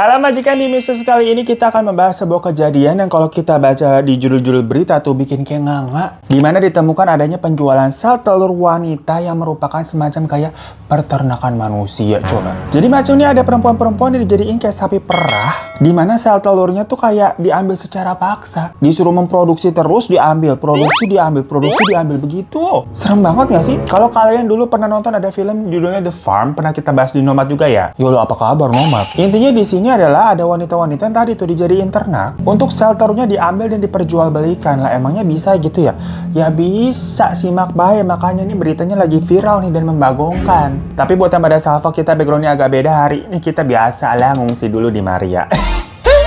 Halo majikan, di Missus kali ini kita akan membahas sebuah kejadian yang kalau kita baca di judul-judul berita tuh bikin kayak nganga. Dimana ditemukan adanya penjualan sel telur wanita yang merupakan semacam kayak peternakan manusia, coba. Jadi macam ini ada perempuan-perempuan yang dijadiin kayak sapi perah. Dimana sel telurnya tuh kayak diambil secara paksa. Disuruh memproduksi terus, diambil, produksi diambil begitu. Serem banget gak sih? Kalau kalian dulu pernah nonton ada film judulnya The Farm, pernah kita bahas di Nomad juga ya? Yolo, apa kabar Nomad? Intinya di sini adalah ada wanita-wanita yang tadi tuh dijadiin ternak untuk sel telurnya diambil dan diperjualbelikan. Lah emangnya bisa gitu ya? Ya bisa, simak baik, makanya ini beritanya lagi viral nih dan membagongkan. Tapi buat yang pada salvo kita backgroundnya agak beda, hari ini kita biasa lah ngungsi dulu di Maria.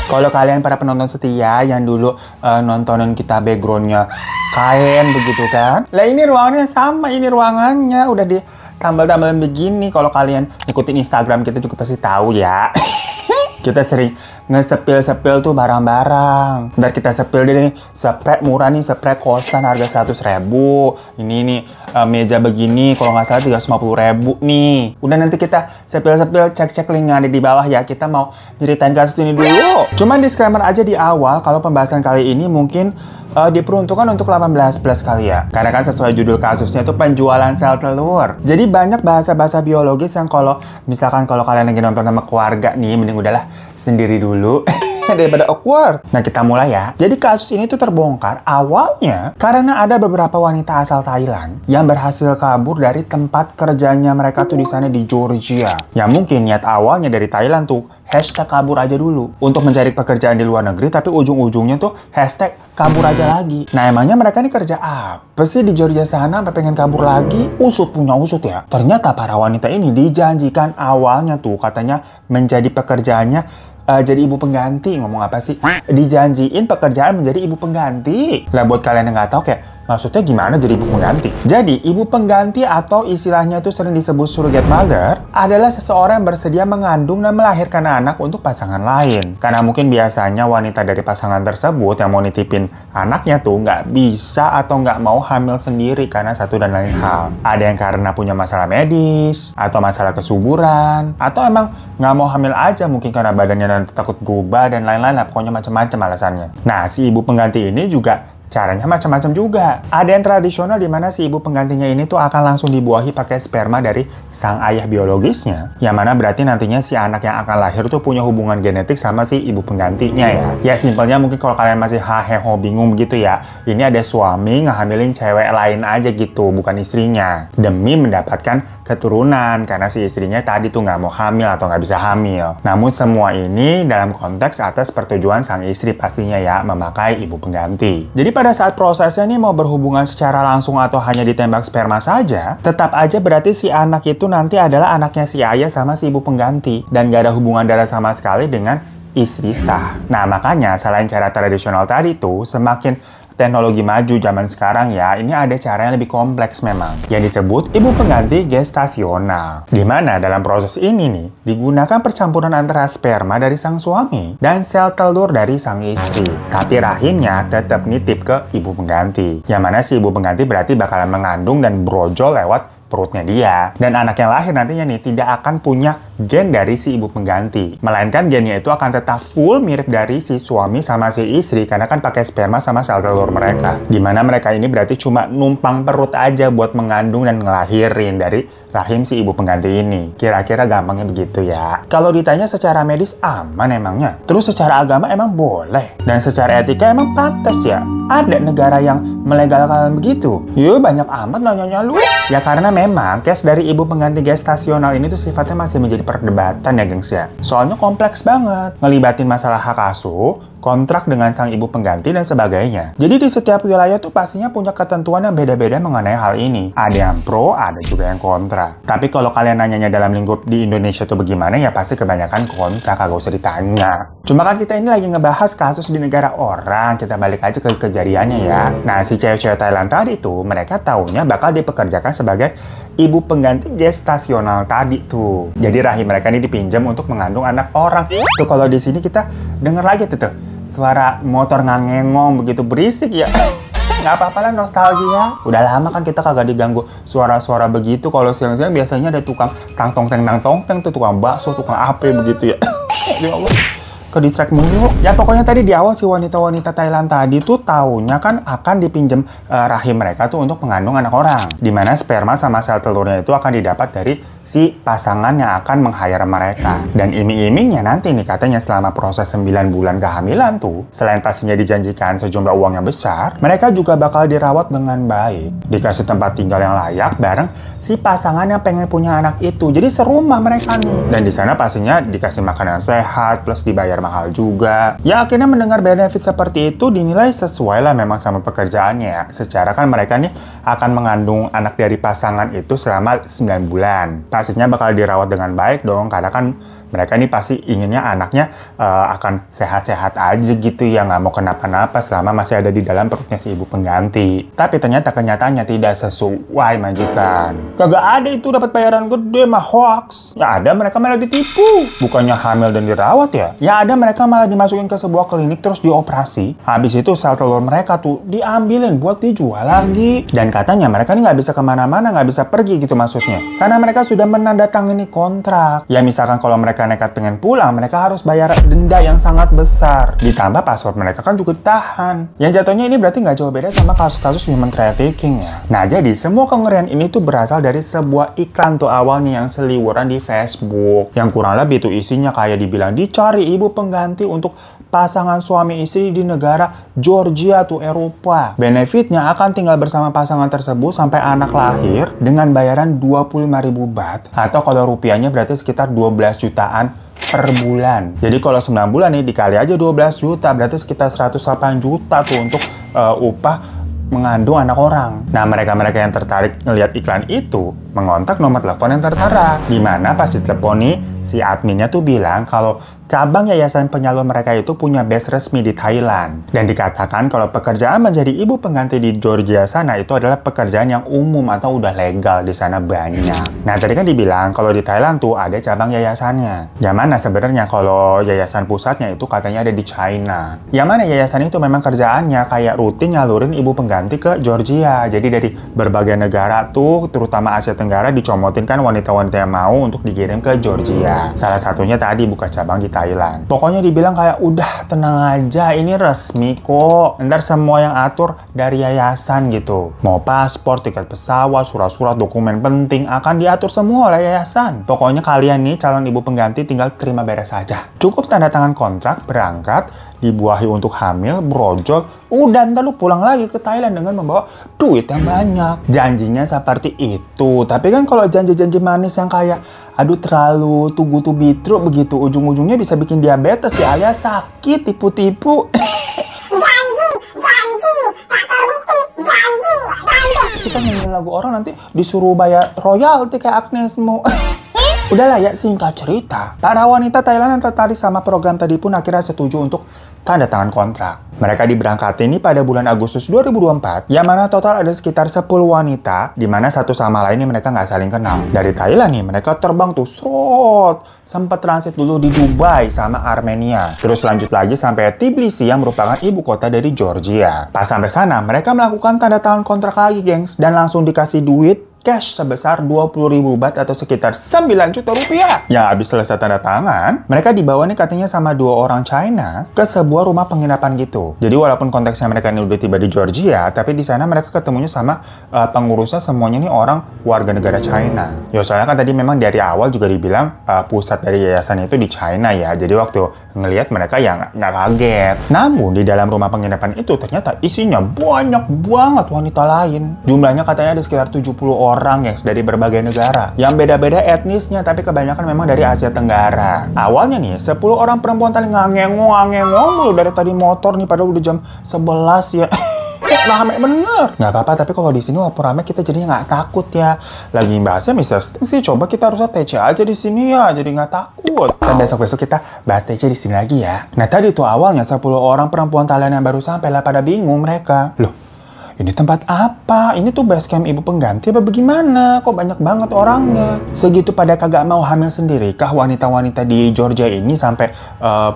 Kalau kalian para penonton setia yang dulu nontonin kita backgroundnya kain begitu kan? Lah ini ruangannya sama, ini ruangannya udah ditambal-tambalin begini. Kalau kalian ikutin Instagram kita juga pasti tahu ya. Kita sering nge-sepil tuh barang-barang. Ntar kita sepil deh nih, spray murah nih, spray kosan harga 100.000. Ini nih meja begini, kalau nggak salah 350.000 nih. Udah nanti kita sepil-sepil, cek-cek link yang ada di bawah ya. Kita mau ceritain kasus ini dulu. Cuman disclaimer aja di awal, kalau pembahasan kali ini mungkin diperuntukkan untuk 18+ kali ya. Karena kan sesuai judul kasusnya itu penjualan sel telur. Jadi banyak bahasa-bahasa biologis yang kalau misalkan kalau kalian lagi nonton sama keluarga nih, mending udahlah sendiri dulu daripada awkward. Nah kita mulai ya. Jadi kasus ini tuh terbongkar awalnya karena ada beberapa wanita asal Thailand yang berhasil kabur dari tempat kerjanya mereka tuh di sana di Georgia. Ya mungkin niat awalnya dari Thailand tuh hashtag kabur aja dulu untuk mencari pekerjaan di luar negeri, tapi ujung-ujungnya tuh hashtag kabur aja lagi. Nah emangnya mereka ini kerja apa sih di Georgia sana sampai pengen kabur lagi? Usut punya usut ya. Ternyata para wanita ini dijanjikan awalnya tuh katanya menjadi pekerjaannya jadi ibu pengganti. Ngomong apa sih? Dijanjiin pekerjaan menjadi ibu pengganti. Lah buat kalian yang nggak tahu kayak maksudnya gimana jadi ibu pengganti? Jadi ibu pengganti atau istilahnya itu sering disebut surrogate mother adalah seseorang yang bersedia mengandung dan melahirkan anak untuk pasangan lain. Karena mungkin biasanya wanita dari pasangan tersebut yang mau nitipin anaknya tuh nggak bisa atau nggak mau hamil sendiri karena satu dan lain hal. Ada yang karena punya masalah medis atau masalah kesuburan atau emang nggak mau hamil aja mungkin karena badannya nanti takut berubah dan lain-lain lah, pokoknya macam-macam alasannya. Nah si ibu pengganti ini juga caranya macam-macam juga. Ada yang tradisional di mana si ibu penggantinya ini tuh akan langsung dibuahi pakai sperma dari sang ayah biologisnya. Yang mana berarti nantinya si anak yang akan lahir tuh punya hubungan genetik sama si ibu penggantinya ya. Ya simpelnya mungkin kalau kalian masih haheho bingung begitu ya. Ini ada suami ngehamilin cewek lain aja gitu, bukan istrinya. Demi mendapatkan keturunan karena si istrinya tadi tuh nggak mau hamil atau nggak bisa hamil. Namun semua ini dalam konteks atas persetujuan sang istri pastinya ya memakai ibu pengganti. Jadi pada saat prosesnya nih mau berhubungan secara langsung atau hanya ditembak sperma saja, tetap aja berarti si anak itu nanti adalah anaknya si ayah sama si ibu pengganti dan gak ada hubungan darah sama sekali dengan istri sah. Nah makanya selain cara tradisional tadi tuh, semakin teknologi maju zaman sekarang ya, ini ada cara yang lebih kompleks memang, yang disebut ibu pengganti gestasional. Dimana dalam proses ini nih, digunakan percampuran antara sperma dari sang suami dan sel telur dari sang istri. Tapi rahimnya tetap nitip ke ibu pengganti. Yang mana si ibu pengganti berarti bakalan mengandung dan brojol lewat perutnya dia. Dan anak yang lahir nantinya nih tidak akan punya gen dari si ibu pengganti. Melainkan gennya itu akan tetap full mirip dari si suami sama si istri karena kan pakai sperma sama sel telur mereka. Dimana mereka ini berarti cuma numpang perut aja buat mengandung dan ngelahirin dari rahim si ibu pengganti ini. Kira-kira gampangnya begitu ya. Kalau ditanya secara medis aman emangnya. Terus secara agama emang boleh. Dan secara etika emang pantas ya. Ada negara yang melegalkan begitu. Yuk banyak amat nanya-nanya lu. Ya karena memang case dari ibu pengganti gestasional ini tuh sifatnya masih menjadi perdebatan ya gengs ya. Soalnya kompleks banget. Ngelibatin masalah hak asuh, kontrak dengan sang ibu pengganti dan sebagainya. Jadi di setiap wilayah tuh pastinya punya ketentuan yang beda-beda mengenai hal ini. Ada yang pro, ada juga yang kontra. Tapi kalau kalian nanyanya dalam lingkup di Indonesia tuh bagaimana ya pasti kebanyakan kontra, kagak usah ditanya. Cuma kan kita ini lagi ngebahas kasus di negara orang, kita balik aja ke kejadiannya ya. Nah, si cewek-cewek Thailand tadi tuh, mereka taunya bakal dipekerjakan sebagai ibu pengganti gestasional tadi tuh. Jadi rahim mereka ini dipinjam untuk mengandung anak orang. Tuh kalau di sini kita denger lagi tuh, suara motor ngangengong begitu berisik ya. Nggak apa-apa lah, nostalgia. Udah lama kan kita kagak diganggu suara-suara begitu. Kalau siang-siang biasanya ada tukang tang-tong-teng tuh tukang bakso, tukang apa begitu ya. Ya Allah, ke distract mulu. Ya pokoknya tadi di awal si wanita-wanita Thailand tadi tuh taunya kan akan dipinjam rahim mereka tuh untuk mengandung anak orang. Dimana sperma sama sel telurnya itu akan didapat dari si pasangan yang akan meng-hire mereka. Dan iming-imingnya nanti nih katanya selama proses 9 bulan kehamilan tuh, selain pastinya dijanjikan sejumlah uang yang besar, mereka juga bakal dirawat dengan baik, dikasih tempat tinggal yang layak bareng si pasangan yang pengen punya anak itu. Jadi serumah mereka nih. Dan di sana pastinya dikasih makanan sehat plus dibayar mahal juga. Ya akhirnya mendengar benefit seperti itu dinilai sesuai lah memang sama pekerjaannya ya. Secara kan mereka nih akan mengandung anak dari pasangan itu selama 9 bulan. Pastinya bakal dirawat dengan baik dong, karena kan mereka ini pasti inginnya anaknya akan sehat-sehat aja gitu ya, nggak mau kenapa-napa selama masih ada di dalam perutnya si ibu pengganti. Tapi ternyata kenyataannya tidak sesuai majikan. Kagak ada itu dapat bayaran gede mah hoax. Ya ada mereka malah ditipu. Bukannya hamil dan dirawat ya. Ya ada mereka malah dimasukin ke sebuah klinik terus dioperasi. Habis itu sel telur mereka tuh diambilin buat dijual lagi. Dan katanya mereka ini nggak bisa kemana-mana, nggak bisa pergi gitu maksudnya. Karena mereka sudah menandatangani kontrak. Ya misalkan kalau mereka nekat pengen pulang, mereka harus bayar denda yang sangat besar. Ditambah password mereka kan juga ditahan. Yang jatuhnya ini berarti nggak jauh beda sama kasus-kasus human trafficking ya. Nah jadi semua kengerian ini tuh berasal dari sebuah iklan tuh awalnya yang seliweran di Facebook. Yang kurang lebih tuh isinya kayak dibilang dicari ibu pengganti untuk pasangan suami istri di negara Georgia tuh Eropa. Benefitnya akan tinggal bersama pasangan tersebut sampai anak lahir dengan bayaran 25.000 baht. Atau kalau rupiahnya berarti sekitar 12 jutaan per bulan. Jadi kalau 9 bulan nih dikali aja 12 juta berarti sekitar 108 juta tuh untuk upah mengandung anak orang. Nah, mereka-mereka yang tertarik ngelihat iklan itu mengontak nomor telepon yang tertera. Di mana pas diteleponi si adminnya tuh bilang kalau cabang yayasan penyalur mereka itu punya base resmi di Thailand. Dan dikatakan kalau pekerjaan menjadi ibu pengganti di Georgia sana itu adalah pekerjaan yang umum atau udah legal di sana banyak. Nah, tadi kan dibilang kalau di Thailand tuh ada cabang yayasannya. Yang mana sebenarnya kalau yayasan pusatnya itu katanya ada di China. Yang mana yayasan itu memang kerjaannya kayak rutin nyalurin ibu pengganti ke Georgia. Jadi dari berbagai negara tuh, terutama Asia Tenggara, dicomotin kan wanita-wanita yang mau untuk dikirim ke Georgia. Salah satunya tadi buka cabang di Thailand. Pokoknya dibilang kayak udah tenang aja, ini resmi kok. Ntar semua yang atur dari yayasan gitu. Mau paspor, tiket pesawat, surat-surat dokumen penting akan diatur semua oleh yayasan. Pokoknya kalian nih calon ibu pengganti tinggal terima beres saja. Cukup tanda tangan kontrak, berangkat, dibuahi untuk hamil, brojol, udah ntar lu pulang lagi ke Thailand dengan membawa duit yang banyak. Janjinya seperti itu. Tapi kan kalau janji-janji manis yang kayak aduh terlalu tugu to be true begitu, ujung-ujungnya bisa bikin diabetes ya, alias sakit, tipu-tipu. janji, tak terbukti, janji. Kita nyanyiin lagu orang nanti disuruh bayar royalti kayak Agnes Mo. Udahlah ya, singkat cerita, para wanita Thailand yang tertarik sama program tadi pun akhirnya setuju untuk tanda tangan kontrak. Mereka diberangkatin ini pada bulan Agustus 2024, yang mana total ada sekitar 10 wanita, di mana satu sama lain mereka nggak saling kenal. Dari Thailand nih, mereka terbang tuh, sempat transit dulu di Dubai sama Armenia. Terus lanjut lagi sampai Tbilisi yang merupakan ibu kota dari Georgia. Pas sampai sana, mereka melakukan tanda tangan kontrak lagi, gengs, dan langsung dikasih duit cash sebesar 20.000 baht atau sekitar 9 juta rupiah. Ya, habis selesai tanda tangan, mereka dibawa nih katanya sama 2 orang China ke sebuah rumah penginapan gitu. Jadi walaupun konteksnya mereka ini udah tiba di Georgia, tapi di sana mereka ketemunya sama pengurusnya semuanya nih orang warga negara China. Ya soalnya kan tadi memang dari awal juga dibilang pusat dari yayasan itu di China ya. Jadi waktu ngelihat mereka ya nggak kaget. Namun di dalam rumah penginapan itu ternyata isinya banyak banget wanita lain. Jumlahnya katanya ada sekitar 70 orang yang dari berbagai negara. Yang beda-beda etnisnya, tapi kebanyakan memang dari Asia Tenggara. Awalnya nih, 10 orang perempuan tadi ngangengong mulu dari tadi motor nih, padahal udah jam 11 ya. rame bener. Nggak apa-apa, tapi kalau di sini walaupun rame kita jadinya nggak takut ya. Lagi bahasnya Mr. Sting sih, coba kita harusnya TC aja di sini ya, jadi nggak takut. Dan besok-besok kita bahas TC di sini lagi ya. Nah tadi tuh awalnya 10 orang perempuan Thailand yang baru sampai lah pada bingung mereka. Loh, ini tempat apa? Ini tuh base camp ibu pengganti apa bagaimana? Kok banyak banget orangnya? Segitu pada kagak mau hamil sendiri kah wanita-wanita di Georgia ini sampai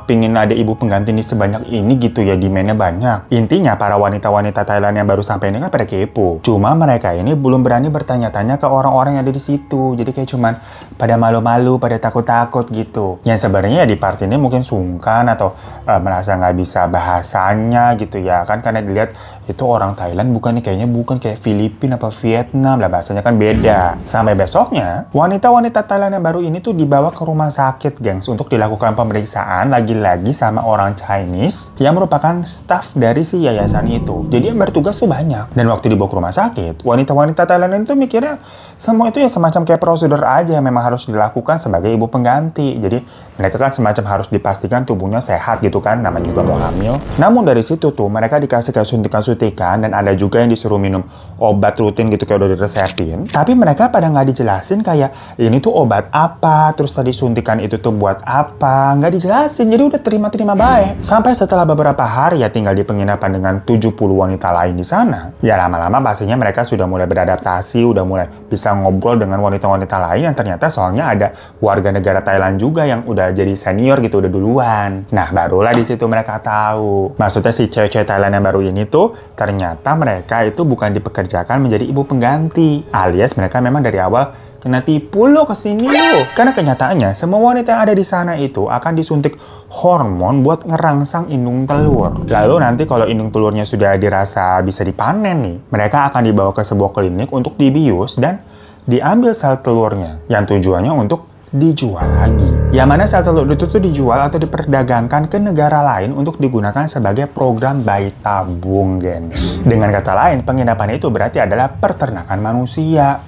pingin ada ibu pengganti ini sebanyak ini gitu ya, demand-nya banyak. Intinya para wanita-wanita Thailand yang baru sampai ini kan pada kepo. Cuma mereka ini belum berani bertanya-tanya ke orang-orang yang ada di situ. Jadi kayak cuman pada malu-malu, pada takut-takut gitu. Yang sebenarnya ya di part ini mungkin sungkan atau merasa nggak bisa bahasanya gitu ya kan, karena dilihat itu orang Thailand bukan nih, kayaknya bukan kayak Filipina apa Vietnam lah, bahasanya kan beda. Sampai besoknya, wanita-wanita Thailand yang baru ini tuh dibawa ke rumah sakit, gengs, untuk dilakukan pemeriksaan lagi-lagi sama orang Chinese yang merupakan staff dari si yayasan itu. Jadi yang bertugas tuh banyak. Dan waktu dibawa ke rumah sakit, wanita-wanita Thailand itu mikirnya semua itu ya semacam kayak prosedur aja yang memang harus dilakukan sebagai ibu pengganti. Jadi mereka kan semacam harus dipastikan tubuhnya sehat gitu kan, namanya juga mau hamil. Namun dari situ tuh mereka dikasih kayak suntikan-suntikan, dan ada juga yang disuruh minum obat rutin gitu kayak udah diresepin. Tapi mereka pada nggak dijelasin kayak ini tuh obat apa, terus tadi suntikan itu tuh buat apa, nggak dijelasin. Jadi udah terima-terima baik. Sampai setelah beberapa hari ya tinggal di penginapan dengan 70 wanita lain di sana. Ya lama-lama pastinya mereka sudah mulai beradaptasi, udah mulai bisa ngobrol dengan wanita-wanita lain yang ternyata soalnya ada warga negara Thailand juga yang udah jadi senior gitu, udah duluan. Nah barulah di situ mereka tahu. Maksudnya si cewek-cewek Thailand yang baru ini tuh ternyata mereka itu bukan dipekerjakan menjadi ibu pengganti, alias mereka memang dari awal kena tipu lo kesini lo. Karena kenyataannya semua wanita yang ada di sana itu akan disuntik hormon buat ngerangsang indung telur. Lalu nanti kalau indung telurnya sudah dirasa bisa dipanen nih, mereka akan dibawa ke sebuah klinik untuk dibius dan diambil sel telurnya yang tujuannya untuk dijual lagi. Yang mana sel telur itu tuh dijual atau diperdagangkan ke negara lain untuk digunakan sebagai program bayi tabung, gengs. Dengan kata lain, penginapan itu berarti adalah peternakan manusia.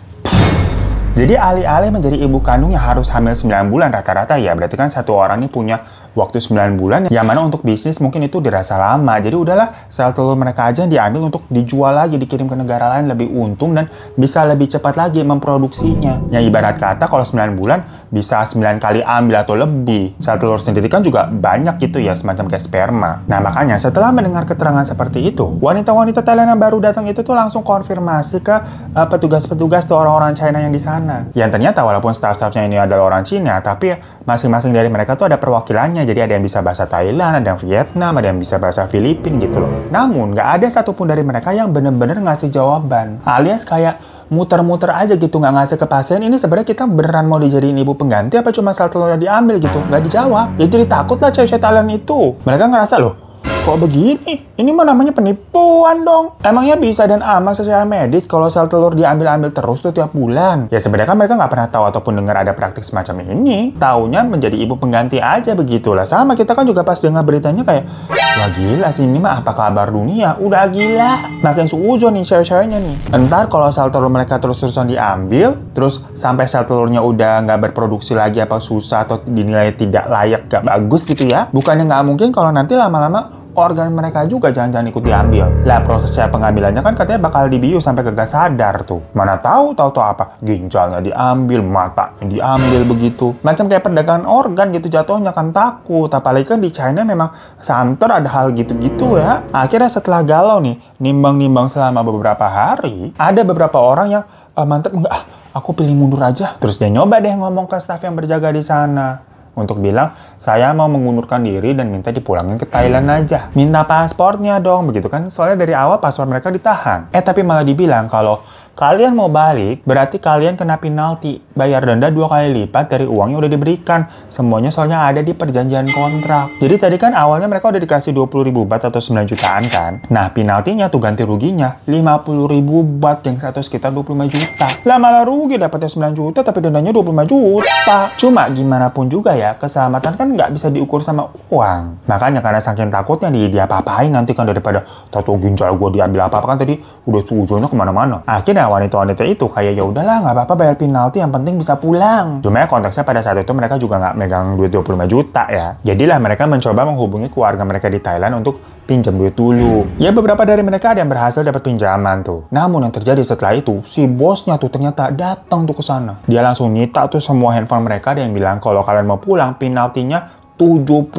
Jadi alih-alih menjadi ibu kandung yang harus hamil 9 bulan rata-rata ya, berarti kan satu orang ini punya waktu 9 bulan, yang mana untuk bisnis mungkin itu dirasa lama. Jadi udahlah, sel telur mereka aja yang diambil untuk dijual lagi, dikirim ke negara lain lebih untung dan bisa lebih cepat lagi memproduksinya. Yang ibarat kata kalau 9 bulan bisa 9 kali ambil atau lebih. Sel telur sendiri kan juga banyak gitu ya, semacam kayak sperma. Nah makanya setelah mendengar keterangan seperti itu, wanita-wanita Thailand yang baru datang itu tuh langsung konfirmasi ke petugas-petugas tuh orang-orang China yang di sana. Yang ternyata walaupun staff-staffnya ini adalah orang Cina, tapi masing-masing dari mereka tuh ada perwakilannya. Jadi ada yang bisa bahasa Thailand, ada yang Vietnam, ada yang bisa bahasa Filipina gitu loh. Namun nggak ada satupun dari mereka yang bener-bener ngasih jawaban. Alias kayak muter-muter aja gitu, nggak ngasih ke pasien ini sebenarnya kita beneran mau dijadiin ibu pengganti apa cuma sel telurnya diambil gitu. Nggak dijawab. Ya jadi takut lah cewek-cewek Thailand itu. Mereka ngerasa loh, kok begini? Ini mah namanya penipuan dong. Emangnya bisa dan aman secara medis kalau sel telur diambil-ambil terus tuh tiap bulan? Ya sebenarnya kan mereka nggak pernah tahu ataupun dengar ada praktik semacam ini. Taunya menjadi ibu pengganti aja begitulah. Sama kita kan juga pas dengar beritanya kayak, wah gila sih ini mah apa kabar dunia? Udah gila. Makin suujon nih cewek-ceweknya nih. Entar kalau sel telur mereka terus-terusan diambil, terus sampai sel telurnya udah nggak berproduksi lagi apa susah atau dinilai tidak layak, nggak bagus gitu ya. Bukannya nggak mungkin kalau nanti lama-lama organ mereka juga jangan-jangan ikut diambil. Lah prosesnya pengambilannya kan katanya bakal dibius sampai kagak sadar tuh. Mana tahu apa? Ginjalnya diambil, matanya diambil begitu. Macam kayak perdagangan organ gitu jatuhnya, kan takut. Apalagi kan di China memang santer ada hal gitu-gitu ya. Akhirnya setelah galau nih, nimbang-nimbang selama beberapa hari, ada beberapa orang yang mantep enggak, aku pilih mundur aja. Terus dia nyoba deh ngomong ke staff yang berjaga di sana untuk bilang, saya mau mengundurkan diri dan minta dipulangin ke Thailand aja. Minta paspornya dong, begitu kan. Soalnya dari awal paspor mereka ditahan. Tapi malah dibilang kalau kalian mau balik, berarti kalian kena penalti. Bayar denda 2 kali lipat dari uang yang udah diberikan. Semuanya soalnya ada di perjanjian kontrak. Jadi tadi kan awalnya mereka udah dikasih 20.000 baht atau 9 jutaan kan. Nah penaltinya tuh ganti ruginya 50.000 baht yang satu sekitar 25 juta. Lah malah rugi dapatnya 9 juta tapi dendanya 25 juta. Cuma gimana pun juga ya, keselamatan kan nggak bisa diukur sama uang. Makanya karena saking takutnya dia apa-apain nanti kan, daripada tato ginjal gue diambil apa-apa kan tadi udah suzonnya kemana-mana. Akhirnya wanita-wanita itu kayak ya udahlah nggak apa-apa bayar penalti, yang penting bisa pulang. Cuma ya konteksnya pada saat itu mereka juga nggak megang duit 25 juta ya. Jadilah mereka mencoba menghubungi keluarga mereka di Thailand untuk pinjam duit dulu. Ya beberapa dari mereka ada yang berhasil dapat pinjaman tuh. Namun yang terjadi setelah itu, si bosnya tuh ternyata datang tuh ke sana. Dia langsung nyita tuh semua handphone mereka dan bilang kalau kalian mau pulang penaltinya 70.000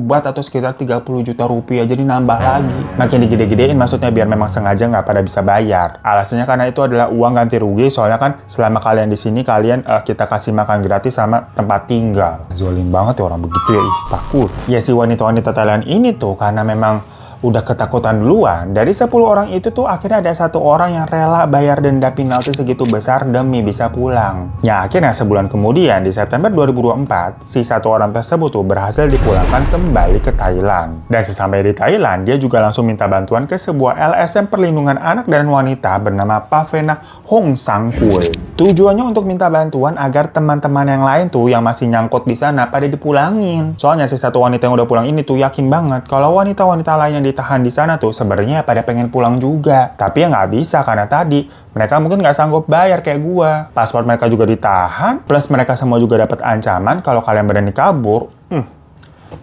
baht atau sekitar 30 juta rupiah, jadi nambah lagi. Makin digede-gedein maksudnya biar memang sengaja nggak pada bisa bayar. Alasannya karena itu adalah uang ganti rugi, soalnya kan selama kalian di sini kalian kita kasih makan gratis sama tempat tinggal. Zolim banget ya orang begitu ya, takut. Ya si wanita-wanita Thailand ini tuh karena memang udah ketakutan duluan, dari 10 orang itu tuh akhirnya ada 1 orang yang rela bayar denda penalti segitu besar demi bisa pulang. Ya akhirnya sebulan kemudian di September 2024, si 1 orang tersebut tuh berhasil dipulangkan kembali ke Thailand. Dan sesampai di Thailand, dia juga langsung minta bantuan ke sebuah LSM perlindungan anak dan wanita bernama Pavena Hong Sang Kul. Tujuannya untuk minta bantuan agar teman-teman yang lain tuh yang masih nyangkut di sana pada dipulangin. Soalnya si 1 wanita yang udah pulang ini tuh yakin banget kalau wanita-wanita lain yang ditahan di sana tuh sebenarnya pada pengen pulang juga. Tapi ya nggak bisa karena tadi mereka mungkin nggak sanggup bayar kayak gua. Paspor mereka juga ditahan, plus mereka semua juga dapat ancaman kalau kalian berani kabur,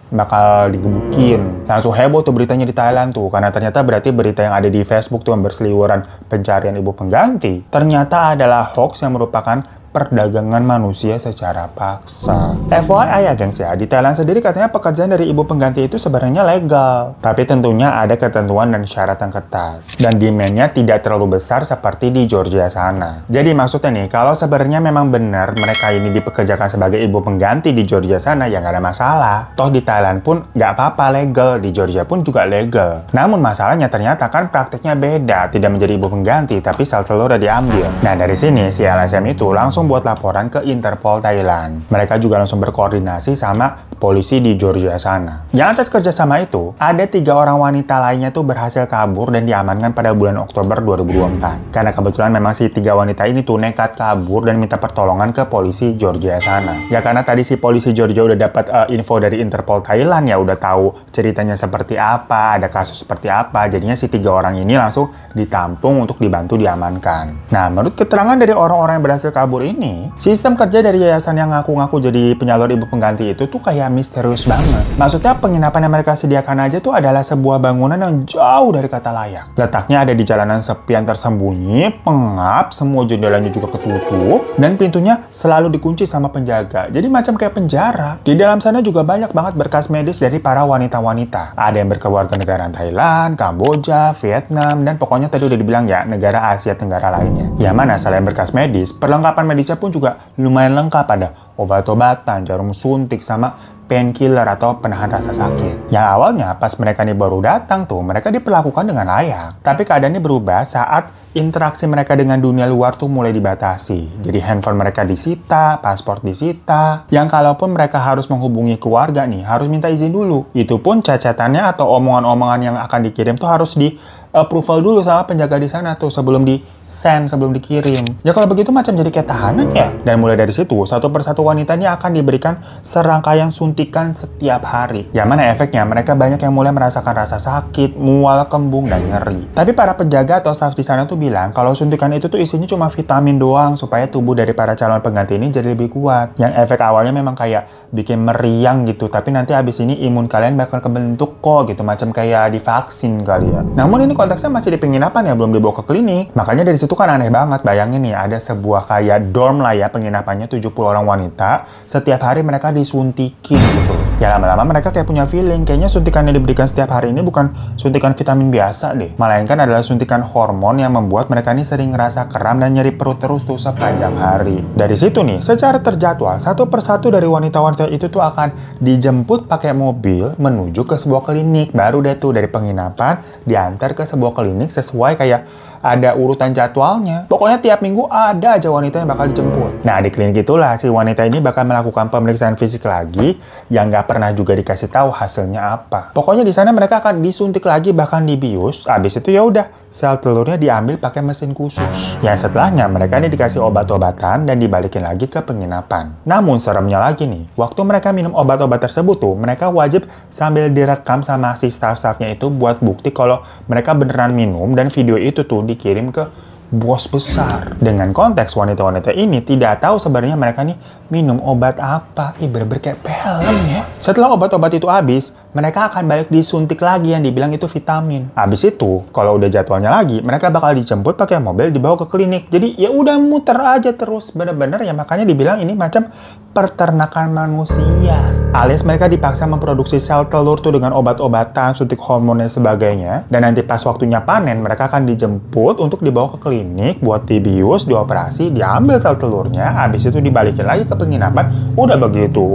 bakal digebukin. Langsung heboh tuh beritanya di Thailand tuh, karena ternyata berarti berita yang ada di Facebook tuh yang berseliweran pencarian ibu pengganti ternyata adalah hoax yang merupakan perdagangan manusia secara paksa. FYI ya gengs ya, di Thailand sendiri katanya pekerjaan dari ibu pengganti itu sebenarnya legal. Tapi tentunya ada ketentuan dan syarat yang ketat. Dan demand-nya tidak terlalu besar seperti di Georgia sana. Jadi maksudnya nih, kalau sebenarnya memang benar mereka ini dipekerjakan sebagai ibu pengganti di Georgia sana, ya nggak ada masalah. Toh di Thailand pun nggak apa-apa legal, di Georgia pun juga legal. Namun masalahnya ternyata kan praktiknya beda, tidak menjadi ibu pengganti, tapi sel telur udah diambil. Nah dari sini si LSM itu langsung buat laporan ke Interpol Thailand. Mereka juga langsung berkoordinasi sama polisi di Georgia sana. Yang atas kerjasama itu, ada 3 orang wanita lainnya tuh berhasil kabur dan diamankan pada bulan Oktober 2024. Karena kebetulan memang si 3 wanita ini tuh nekat kabur dan minta pertolongan ke polisi Georgia sana. Ya karena tadi si polisi Georgia udah dapat info dari Interpol Thailand, ya udah tahu ceritanya seperti apa, ada kasus seperti apa, jadinya si 3 orang ini langsung ditampung untuk dibantu diamankan. Nah, menurut keterangan dari orang-orang yang berhasil kabur ini, sistem kerja dari yayasan yang ngaku-ngaku jadi penyalur ibu pengganti itu tuh kayak misterius banget. Maksudnya penginapan yang mereka sediakan aja tuh adalah sebuah bangunan yang jauh dari kata layak. Letaknya ada di jalanan sepi yang tersembunyi, pengap, semua jendelanya juga ketutup, dan pintunya selalu dikunci sama penjaga. Jadi macam kayak penjara. Di dalam sana juga banyak banget berkas medis dari para wanita-wanita. Ada yang berkewarganegaraan Thailand, Kamboja, Vietnam, dan pokoknya tadi udah dibilang ya, negara Asia Tenggara lainnya. Ya mana selain berkas medis, perlengkapan medisnya pun juga lumayan lengkap, ada obat-obatan, jarum suntik, sama painkiller atau penahan rasa sakit. Yang awalnya pas mereka nih baru datang tuh, mereka diperlakukan dengan layak. Tapi keadaannya berubah saat interaksi mereka dengan dunia luar tuh mulai dibatasi. Jadi handphone mereka disita, paspor disita. Yang kalaupun mereka harus menghubungi keluarga nih, harus minta izin dulu. Itu pun cacatannya atau omongan-omongan yang akan dikirim tuh harus di approval dulu sama penjaga di sana tuh sebelum di-send, sebelum dikirim. Ya kalau begitu macam jadi kayak tahanan ya. Dan mulai dari situ, satu persatu wanita ini akan diberikan serangkaian suntikan setiap hari. Yang mana efeknya mereka banyak yang mulai merasakan rasa sakit, mual, kembung, dan nyeri. Tapi para penjaga atau staff di sana tuh bilang kalau suntikan itu tuh isinya cuma vitamin doang supaya tubuh dari para calon pengganti ini jadi lebih kuat. Yang efek awalnya memang kayak bikin meriang gitu, tapi nanti habis ini imun kalian bakal kebentuk kok gitu, macam kayak divaksin kali ya. Namun ini konteksnya masih di penginapan ya, belum dibawa ke klinik. Makanya dari situ kan aneh banget, bayangin nih ada sebuah kayak dorm lah ya, penginapannya 70 orang wanita, setiap hari mereka disuntikin gitu. Ya lama-lama mereka kayak punya feeling, kayaknya suntikan yang diberikan setiap hari ini bukan suntikan vitamin biasa deh, melainkan adalah suntikan hormon yang membuat mereka ini sering ngerasa kram dan nyeri perut terus tuh sepanjang hari. Dari situ nih, secara terjadwal, satu persatu dari wanita-wanita itu tuh akan dijemput pakai mobil menuju ke sebuah klinik. Baru deh tuh dari penginapan diantar ke sebuah klinik sesuai kayak ada urutan jadwalnya. Pokoknya tiap minggu ada aja wanita yang bakal dijemput. Nah, di klinik itulah si wanita ini bakal melakukan pemeriksaan fisik lagi yang nggak pernah juga dikasih tahu hasilnya apa. Pokoknya di sana mereka akan disuntik lagi, bahkan dibius. Abis itu ya udah, sel telurnya diambil pakai mesin khusus. Yang setelahnya mereka ini dikasih obat-obatan dan dibalikin lagi ke penginapan. Namun seremnya lagi nih, waktu mereka minum obat-obat tersebut tuh, mereka wajib sambil direkam sama si staff-staffnya itu buat bukti kalau mereka beneran minum, dan video itu tuh dikirim ke bos besar. Dengan konteks wanita-wanita ini tidak tahu sebenarnya mereka nih minum obat apa. Bener-bener kayak film ya. Setelah obat-obat itu habis, mereka akan balik disuntik lagi yang dibilang itu vitamin. Habis itu, kalau udah jadwalnya lagi, mereka bakal dijemput pakai mobil dibawa ke klinik. Jadi ya udah muter aja terus. Bener-bener ya, makanya dibilang ini macam peternakan manusia. Alias mereka dipaksa memproduksi sel telur tuh dengan obat-obatan, suntik hormon dan sebagainya. Dan nanti pas waktunya panen, mereka akan dijemput untuk dibawa ke klinik buat dibius, dioperasi, diambil sel telurnya, habis itu dibalikin lagi ke penginapan. Udah begitu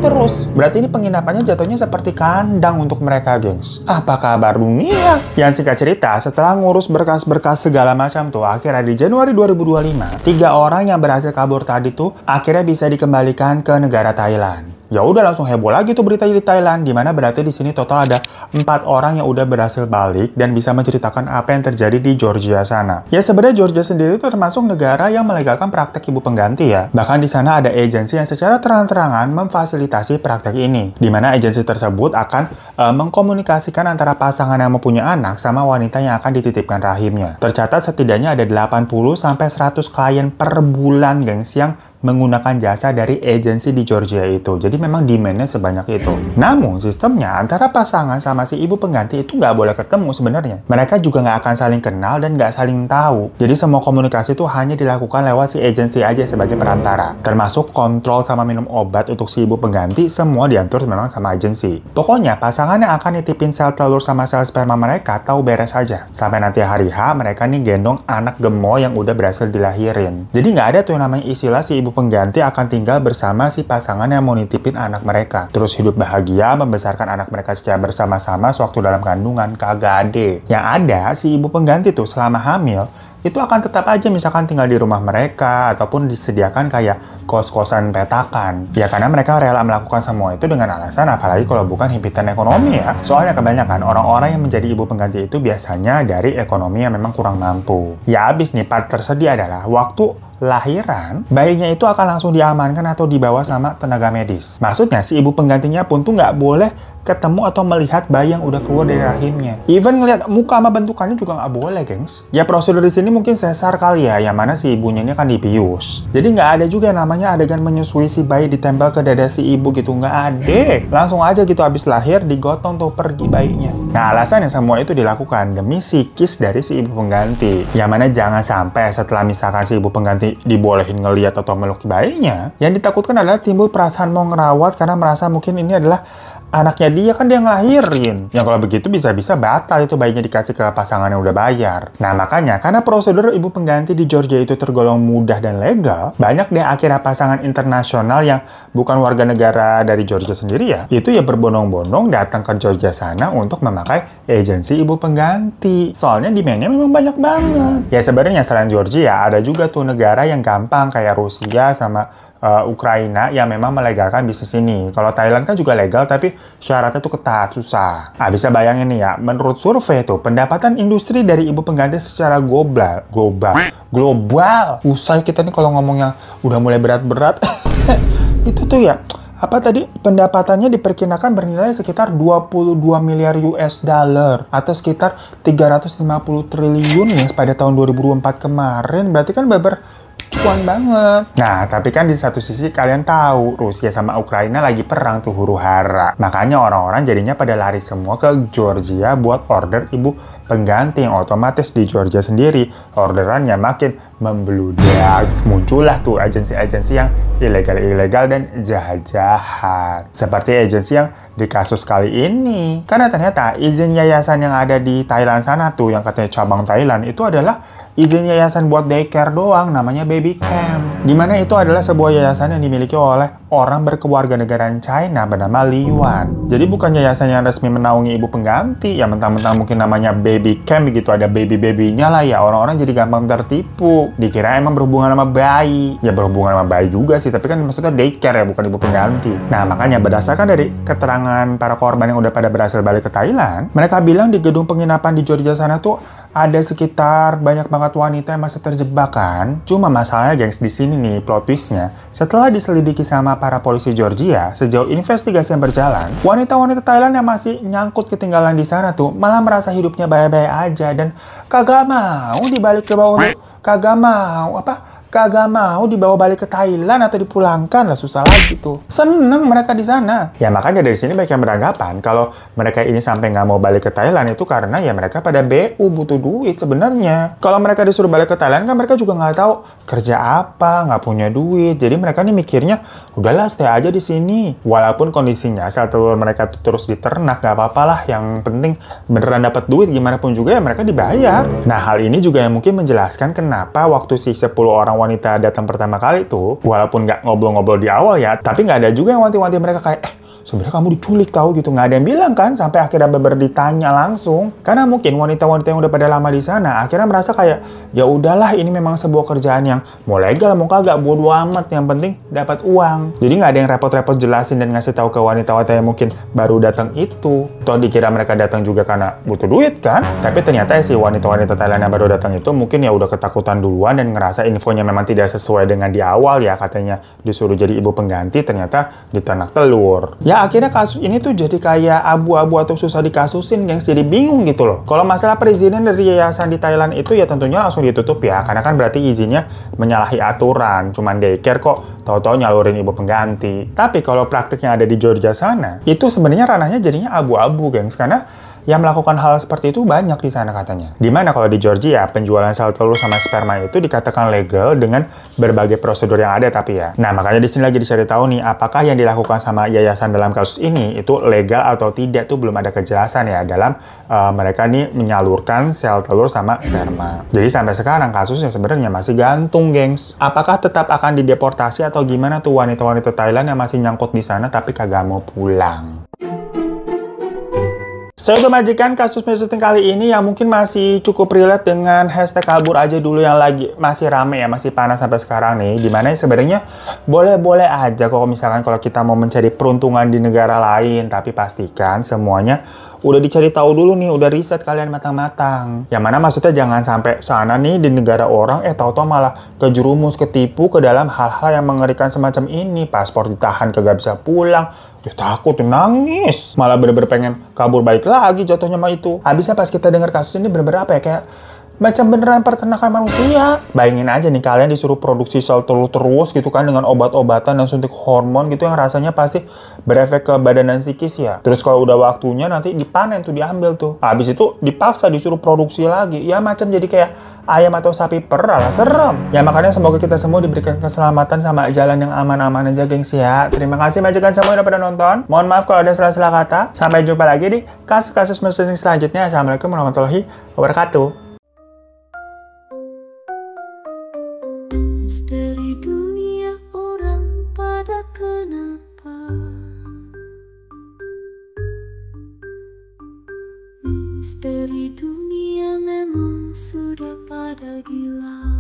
terus. Berarti ini penginapannya jatuhnya seperti kandang untuk mereka, gengs. Apa kabar dunia? Yang singkat cerita, setelah ngurus berkas-berkas segala macam tuh, akhirnya di Januari 2025, 3 orang yang berhasil kabur tadi tuh akhirnya bisa dikembalikan ke negara Thailand. Ya udah langsung heboh lagi tuh beritanya di Thailand, dimana berarti di sini total ada 4 orang yang udah berhasil balik dan bisa menceritakan apa yang terjadi di Georgia sana. Ya sebenarnya Georgia sendiri itu termasuk negara yang melegalkan praktek ibu pengganti ya. Bahkan di sana ada agensi yang secara terang-terangan memfasilitasi praktek ini, dimana agensi tersebut akan mengkomunikasikan antara pasangan yang mempunyai anak sama wanita yang akan dititipkan rahimnya. Tercatat setidaknya ada 80-100 klien per bulan, gengs, yang menggunakan jasa dari agensi di Georgia itu. Jadi memang demand-nya sebanyak itu. Namun sistemnya antara pasangan sama si ibu pengganti itu nggak boleh ketemu sebenarnya. Mereka juga nggak akan saling kenal dan nggak saling tahu. Jadi semua komunikasi itu hanya dilakukan lewat si agensi aja sebagai perantara. Termasuk kontrol sama minum obat untuk si ibu pengganti, semua diatur memang sama agensi. Pokoknya pasangan yang akan nitipin sel telur sama sel sperma mereka tahu beres aja. Sampai nanti hari H mereka nih gendong anak gemoy yang udah berhasil dilahirin. Jadi nggak ada tuh yang namanya istilah si ibu pengganti akan tinggal bersama si pasangan yang mau nitipin anak mereka. Terus hidup bahagia membesarkan anak mereka secara bersama-sama sewaktu dalam kandungan. Kagak ada. Yang ada, si ibu pengganti tuh selama hamil, itu akan tetap aja misalkan tinggal di rumah mereka ataupun disediakan kayak kos-kosan petakan. Ya karena mereka rela melakukan semua itu dengan alasan apalagi kalau bukan himpitan ekonomi ya. Soalnya kebanyakan orang-orang yang menjadi ibu pengganti itu biasanya dari ekonomi yang memang kurang mampu. Ya abis nih part tersedia adalah waktu lahiran, bayinya itu akan langsung diamankan atau dibawa sama tenaga medis. Maksudnya si ibu penggantinya pun tuh nggak boleh ketemu atau melihat bayi yang udah keluar dari rahimnya. Even ngelihat muka sama bentukannya juga nggak boleh, gengs. Ya prosedur di sini mungkin sesar kali ya, yang mana si ibunya ini akan dibius. Jadi nggak ada juga yang namanya adegan menyusui si bayi ditempel ke dada si ibu gitu, nggak ada. Langsung aja gitu abis lahir digotong tuh pergi bayinya. Nah alasannya semua itu dilakukan demi psikis dari si ibu pengganti. Yang mana jangan sampai setelah misalkan si ibu pengganti dibolehin ngeliat atau meluk bayinya, yang ditakutkan adalah timbul perasaan mau ngerawat karena merasa mungkin ini adalah anaknya dia, kan dia ngelahirin. Yang kalau begitu bisa-bisa batal itu bayinya dikasih ke pasangan yang udah bayar. Nah makanya, karena prosedur ibu pengganti di Georgia itu tergolong mudah dan legal, banyak deh akhirnya pasangan internasional yang bukan warga negara dari Georgia sendiri ya, itu ya berbondong-bondong datang ke Georgia sana untuk memakai agensi ibu pengganti. Soalnya demand-nya memang banyak banget. Ya sebenarnya selain Georgia, ada juga tuh negara yang gampang kayak Rusia sama Ukraina yang memang melegalkan bisnis ini. Kalau Thailand kan juga legal, tapi syaratnya tuh ketat, susah. Nah, bisa bayangin nih ya, menurut survei tuh, pendapatan industri dari ibu pengganti secara global. Usai kita nih kalau ngomong yang udah mulai berat-berat, itu tuh ya, apa tadi, pendapatannya diperkirakan bernilai sekitar 22 miliar US dollar atau sekitar 350 triliun ya pada tahun 2024 kemarin. Berarti kan cuan banget. Nah, tapi kan di satu sisi kalian tahu Rusia sama Ukraina lagi perang tuh huru-hara. Makanya orang-orang jadinya pada lari semua ke Georgia buat order ibu pengganti, yang otomatis di Georgia sendiri orderannya makin membludak. Muncullah tuh agensi-agensi yang ilegal-ilegal dan jahat-jahat. Seperti agensi yang di kasus kali ini. Karena ternyata izin yayasan yang ada di Thailand sana tuh, yang katanya cabang Thailand, itu adalah izin yayasan buat daycare doang, namanya Baby Camp. Dimana itu adalah sebuah yayasan yang dimiliki oleh orang berkewarganegaraan China bernama Li Yuan. Jadi bukan yayasan yang resmi menaungi ibu pengganti, ya mentang-mentang mungkin namanya Baby Camp gitu, ada baby-babynya lah ya, orang-orang jadi gampang tertipu. Dikira emang berhubungan sama bayi. Ya berhubungan sama bayi juga sih, tapi kan maksudnya daycare ya, bukan ibu pengganti. Nah makanya berdasarkan dari keterangan para korban yang udah pada berhasil balik ke Thailand, mereka bilang di gedung penginapan di Georgia sana tuh ada sekitar banyak banget wanita yang masih terjebak kan. Cuma masalahnya gengs, di sini nih plot twistnya. Setelah diselidiki sama para polisi Georgia, sejauh investigasi yang berjalan, wanita-wanita Thailand yang masih nyangkut ketinggalan di sana tuh malah merasa hidupnya baik-baik aja dan kagak mau dibalik ke bawah, kagak mau dibawa balik ke Thailand atau dipulangkan lah, susah lagi tuh. Seneng mereka di sana. Ya makanya dari sini banyak yang beranggapan kalau mereka ini sampai nggak mau balik ke Thailand itu karena ya mereka pada BU butuh duit sebenarnya. Kalau mereka disuruh balik ke Thailand kan mereka juga nggak tahu kerja apa, nggak punya duit. Jadi mereka nih mikirnya udahlah stay aja di sini. Walaupun kondisinya sel telur mereka tuh terus diternak, nggak apa-apa lah. Yang penting beneran dapat duit gimana pun juga ya mereka dibayar. Nah hal ini juga yang mungkin menjelaskan kenapa waktu si 10 orang wanita datang pertama kali tuh, walaupun nggak ngobrol-ngobrol di awal ya, tapi nggak ada juga yang wanti-wanti mereka kayak, sebenarnya kamu diculik tahu gitu. Nggak ada yang bilang kan, sampai akhirnya beber ditanya langsung. Karena mungkin wanita-wanita yang udah pada lama di sana, akhirnya merasa kayak, ya udahlah ini memang sebuah kerjaan yang mau legal mau kagak, bodo amat, yang penting dapat uang. Jadi nggak ada yang repot-repot jelasin dan ngasih tahu ke wanita-wanita yang mungkin baru datang itu. Toh dikira mereka datang juga karena butuh duit kan. Tapi ternyata si wanita-wanita Thailand yang baru datang itu mungkin ya udah ketakutan duluan dan ngerasa infonya memang tidak sesuai dengan di awal ya. Katanya disuruh jadi ibu pengganti, ternyata diternak telur. Ya akhirnya kasus ini tuh jadi kayak abu-abu atau susah dikasusin, gengs. Jadi bingung gitu loh. Kalau masalah perizinan dari yayasan di Thailand itu ya tentunya langsung ditutup ya, karena kan berarti izinnya menyalahi aturan. Cuman daycare kok, tahu-tahu nyalurin ibu pengganti. Tapi kalau praktiknya ada di Georgia sana, itu sebenarnya ranahnya jadinya abu-abu, gengs. Karena yang melakukan hal seperti itu banyak di sana katanya. Dimana kalau di Georgia, penjualan sel telur sama sperma itu dikatakan legal dengan berbagai prosedur yang ada tapi ya. Nah, makanya di sini lagi dicari tahu nih, apakah yang dilakukan sama yayasan dalam kasus ini itu legal atau tidak, tuh belum ada kejelasan ya dalam mereka nih menyalurkan sel telur sama sperma. Jadi sampai sekarang kasusnya sebenarnya masih gantung, gengs. Apakah tetap akan dideportasi atau gimana tuh wanita-wanita Thailand yang masih nyangkut di sana tapi kagak mau pulang? Saya udah majikan kasus Messaging kali ini yang mungkin masih cukup relate dengan hashtag kabur aja dulu yang lagi masih rame ya, masih panas sampai sekarang nih. Dimana sebenarnya boleh-boleh aja kalau misalkan kalau kita mau mencari peruntungan di negara lain, tapi pastikan semuanya udah dicari tahu dulu nih, udah riset kalian matang-matang. Yang mana maksudnya jangan sampai sana nih di negara orang, tahu-tahu malah kejerumus, ketipu ke dalam hal-hal yang mengerikan semacam ini. Paspor ditahan, kagak bisa pulang. Ya takut, nangis. Malah bener-bener pengen kabur balik lagi jatuhnya mah itu. Habisnya pas kita dengar kasus ini bener-bener apa ya, kayak macam beneran peternakan manusia. Bayangin aja nih, kalian disuruh produksi sel telur terus gitu kan dengan obat-obatan dan suntik hormon gitu yang rasanya pasti berefek ke badan dan psikis ya. Terus kalau udah waktunya nanti dipanen tuh, diambil tuh. Habis itu dipaksa disuruh produksi lagi. Ya macam jadi kayak ayam atau sapi perah lah, serem. Ya makanya semoga kita semua diberikan keselamatan sama jalan yang aman-aman aja, gengs ya. Terima kasih majikan semua yang udah pada nonton. Mohon maaf kalau ada salah-salah kata. Sampai jumpa lagi di kasus-kasus Messaging selanjutnya. Assalamualaikum warahmatullahi wabarakatuh. Misteri dunia orang pada kenapa? Misteri dunia memang sudah pada gila.